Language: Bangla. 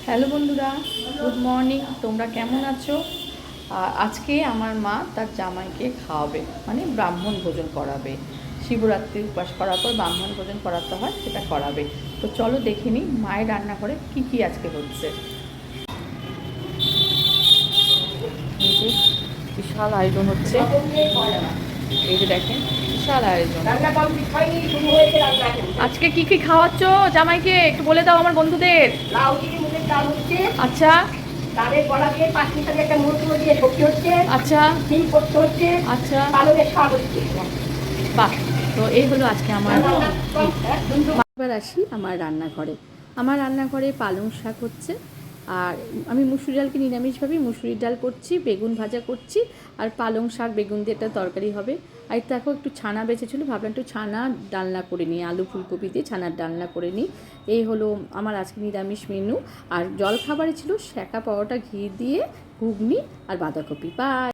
হ্যালো বন্ধুরা, গুড মর্নিং। তোমরা কেমন আছো? আজকে আমার মা তার জামাইকে খাওয়াবে, মানে ব্রাহ্মণ ভোজন করাবে। শিবরাত্রি উপাস করার পর ব্রাহ্মণ ভোজন করাতে হয়, সেটা করাবে। তো চলো দেখে নিই মায়ের রান্নাঘরে কী কী আজকে হচ্ছে। এই যে বিশাল আয়োজন হচ্ছে, এই যে দেখেন বিশাল আয়োজন। আজকে কি কি খাওয়াচ্ছ জামাইকে একটু বলে দাও আমার বন্ধুদের। আচ্ছা ডালের বড়া দিয়ে 5 মিনিট একটা মুড়ো দিয়ে সবজি হচ্ছে। আচ্ছা ডিম করতে হচ্ছে। আচ্ছা, পালকের শাক হচ্ছে। বাহ। তো এই হলো আজকে আমার। এবার আসি আমার রান্নাঘরে। আমার রান্নাঘরে পালং শাক হচ্ছে, আর আমি মুসুরি ডালকে নিরামিষভাবেই মুসুরির ডাল করছি, বেগুন ভাজা করছি, আর পালং শাক বেগুন দিয়ে একটা তরকারি হবে। আর দেখো একটু ছানা বেঁচেছিলো, ভাবলাম একটু ছানা ডালনা করে নিই, আলু ফুলকপি দিয়ে ছানার ডালনা করে নিই। এই হলো আমার আজকে নিরামিষ মেনু। আর জলখাবারে ছিল সেকা পরোটা, ঘি দিয়ে ঘুগনি আর বাঁধাকপি। বাই।